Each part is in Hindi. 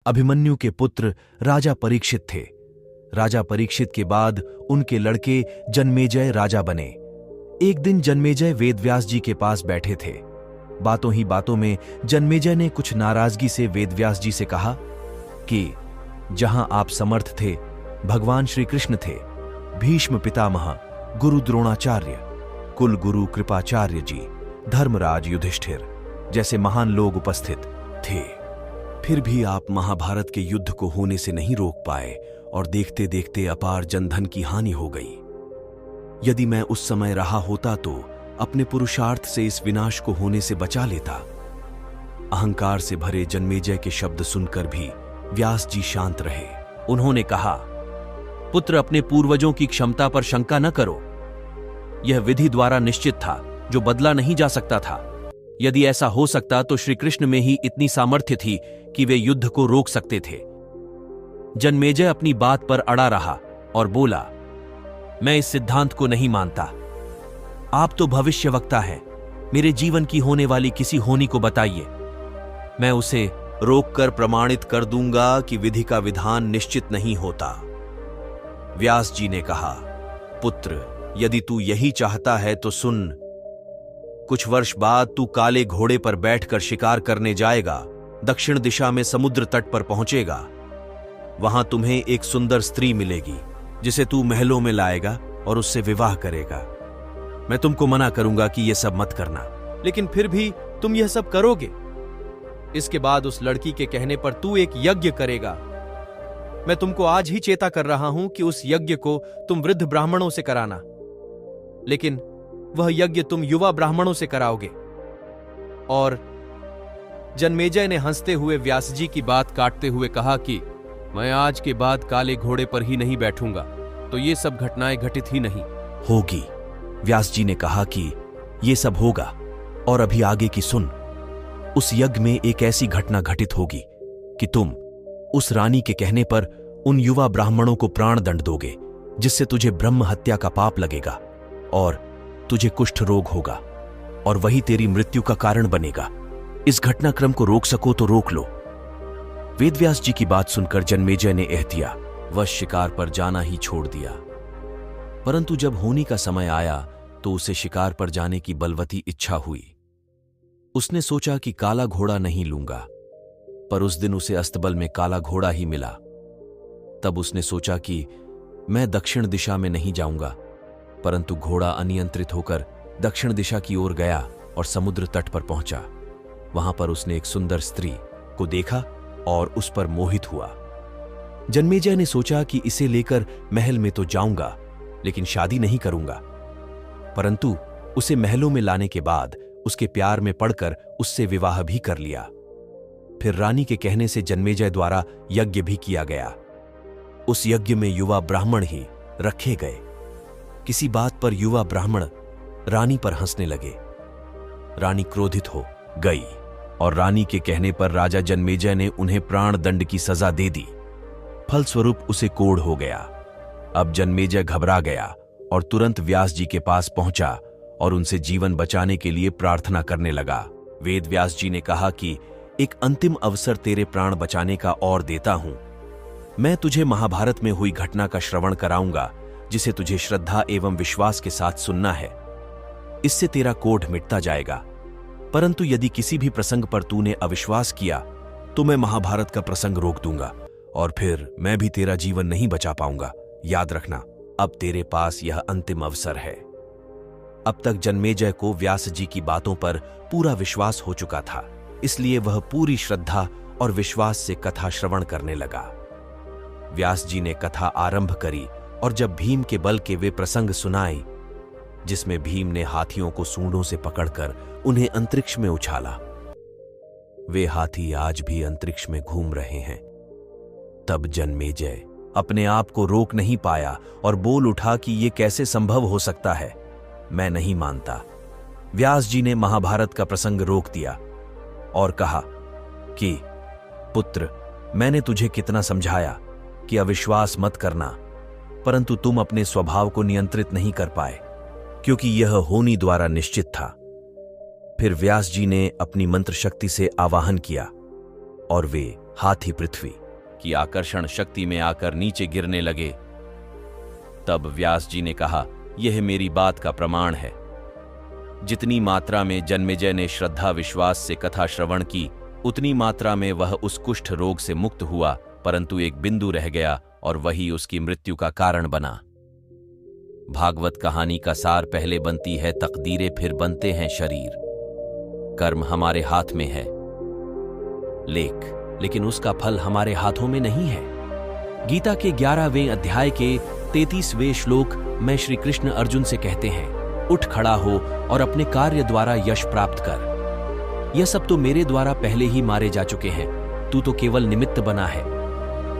अभिमन्यु के पुत्र राजा परीक्षित थे। राजा परीक्षित के बाद उनके लड़के जन्मेजय राजा बने। एक दिन जन्मेजय वेदव्यास जी के पास बैठे थे। बातों ही बातों में जन्मेजय ने कुछ नाराजगी से वेदव्यास जी से कहा कि जहां आप समर्थ थे, भगवान श्री कृष्ण थे, भीष्म पितामह, गुरु द्रोणाचार्य, कुल गुरु कृपाचार्य जी, धर्मराज युधिष्ठिर जैसे महान लोग उपस्थित थे, फिर भी आप महाभारत के युद्ध को होने से नहीं रोक पाए और देखते देखते अपार जनधन की हानि हो गई। यदि मैं उस समय रहा होता तो अपने पुरुषार्थ से इस विनाश को होने से बचा लेता। अहंकार से भरे जन्मेजय के शब्द सुनकर भी व्यास जी शांत रहे। उन्होंने कहा, पुत्र, अपने पूर्वजों की क्षमता पर शंका न करो। यह विधि द्वारा निश्चित था, जो बदला नहीं जा सकता था। यदि ऐसा हो सकता तो श्री कृष्ण में ही इतनी सामर्थ्य थी कि वे युद्ध को रोक सकते थे। जन्मेजय अपनी बात पर अड़ा रहा और बोला, मैं इस सिद्धांत को नहीं मानता। आप तो भविष्यवक्ता हैं, मेरे जीवन की होने वाली किसी होनी को बताइए, मैं उसे रोककर प्रमाणित कर दूंगा कि विधि का विधान निश्चित नहीं होता। व्यास जी ने कहा, पुत्र, यदि तू यही चाहता है तो सुन। कुछ वर्ष बाद तू काले घोड़े पर बैठकर शिकार करने जाएगा, दक्षिण दिशा में समुद्र तट पर पहुंचेगा। वहां तुम्हें एक सुंदर स्त्री मिलेगी जिसे तू महलों में लाएगा और उससे विवाह करेगा। मैं तुमको मना करूंगा कि यह सब मत करना, लेकिन फिर भी तुम यह सब करोगे। इसके बाद उस लड़की के कहने पर तू एक यज्ञ करेगा। मैं तुमको आज ही चेता कर रहा हूं कि उस यज्ञ को तुम वृद्ध ब्राह्मणों से कराना, लेकिन वह यज्ञ तुम युवा ब्राह्मणों से कराओगे। और जन्मेजय ने हंसते हुए व्यास जी की बात काटते हुए कहा कि मैं आज के बाद काले घोड़े पर ही नहीं बैठूंगा, तो ये सब घटनाएं घटित ही नहीं होगी। व्यास जी ने कहा कि ये सब होगा, और अभी आगे की सुन। उस यज्ञ में एक ऐसी घटना घटित होगी कि तुम उस रानी के कहने पर उन युवा ब्राह्मणों को प्राण दंड दोगे, जिससे तुझे ब्रह्म हत्या का पाप लगेगा और तुझे कुष्ठ रोग होगा, और वही तेरी मृत्यु का कारण बनेगा। इस घटनाक्रम को रोक सको तो रोक लो। वेदव्यास जी की बात सुनकर जन्मेजय ने एहतिया वश शिकार पर जाना ही छोड़ दिया। परंतु जब होनी का समय आया तो उसे शिकार पर जाने की बलवती इच्छा हुई। उसने सोचा कि काला घोड़ा नहीं लूंगा, पर उस दिन उसे अस्तबल में काला घोड़ा ही मिला। तब उसने सोचा कि मैं दक्षिण दिशा में नहीं जाऊंगा, परंतु घोड़ा अनियंत्रित होकर दक्षिण दिशा की ओर गया और समुद्र तट पर पहुंचा। वहां पर उसने एक सुंदर स्त्री को देखा और उस पर मोहित हुआ। जन्मेजय ने सोचा कि इसे लेकर महल में तो जाऊंगा, लेकिन शादी नहीं करूंगा। परंतु उसे महलों में लाने के बाद उसके प्यार में पड़कर उससे विवाह भी कर लिया। फिर रानी के कहने से जन्मेजय द्वारा यज्ञ भी किया गया। उस यज्ञ में युवा ब्राह्मण ही रखे गए। किसी बात पर युवा ब्राह्मण रानी पर हंसने लगे। रानी क्रोधित हो गई और रानी के कहने पर राजा जन्मेजय ने उन्हें प्राण दंड की सजा दे दी। फलस्वरूप उसे कोढ़ हो गया। अब जन्मेजय घबरा गया और तुरंत व्यास जी के पास पहुंचा और उनसे जीवन बचाने के लिए प्रार्थना करने लगा। वेद व्यास जी ने कहा कि एक अंतिम अवसर तेरे प्राण बचाने का और देता हूं। मैं तुझे महाभारत में हुई घटना का श्रवण कराऊंगा, जिसे तुझे श्रद्धा एवं विश्वास के साथ सुनना है। इससे तेरा कोढ़ मिटता जाएगा। परंतु यदि किसी भी प्रसंग पर तूने अविश्वास किया तो मैं महाभारत का प्रसंग रोक दूंगा और फिर मैं भी तेरा जीवन नहीं बचा पाऊंगा। याद रखना, अब तेरे पास यह अंतिम अवसर है। अब तक जन्मेजय को व्यास जी की बातों पर पूरा विश्वास हो चुका था, इसलिए वह पूरी श्रद्धा और विश्वास से कथा श्रवण करने लगा। व्यास जी ने कथा आरंभ करी और जब भीम के बल के वे प्रसंग सुनाए, जिसमें भीम ने हाथियों को सूंडों से पकड़कर उन्हें अंतरिक्ष में उछाला, वे हाथी आज भी अंतरिक्ष में घूम रहे हैं। तब जन्मेजय अपने आप को रोक नहीं पाया और बोल उठा कि यह कैसे संभव हो सकता है, मैं नहीं मानता। व्यास जी ने महाभारत का प्रसंग रोक दिया और कहा कि पुत्र, मैंने तुझे कितना समझाया कि अविश्वास मत करना, परंतु तुम अपने स्वभाव को नियंत्रित नहीं कर पाए, क्योंकि यह होनी द्वारा निश्चित था। फिर व्यास जी ने अपनी मंत्र शक्ति से आवाहन किया और वे हाथी पृथ्वी की आकर्षण शक्ति में आकर नीचे गिरने लगे। तब व्यास जी ने कहा, यह मेरी बात का प्रमाण है। जितनी मात्रा में जन्मेजय ने श्रद्धा विश्वास से कथा श्रवण की, उतनी मात्रा में वह उस कुष्ठ रोग से मुक्त हुआ, परंतु एक बिंदु रह गया और वही उसकी मृत्यु का कारण बना। भागवत कहानी का सार, पहले बनती है तकदीरें, फिर बनते हैं शरीर। कर्म हमारे हाथ में है, लेकिन उसका फल हमारे हाथों में नहीं है। गीता के 11वें अध्याय के 33वें श्लोक में श्री कृष्ण अर्जुन से कहते हैं, उठ खड़ा हो और अपने कार्य द्वारा यश प्राप्त कर। यह सब तो मेरे द्वारा पहले ही मारे जा चुके हैं, तू तो केवल निमित्त बना है।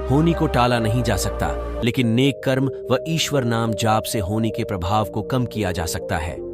होनी को टाला नहीं जा सकता, लेकिन नेक कर्म व ईश्वर नाम जाप से होनी के प्रभाव को कम किया जा सकता है।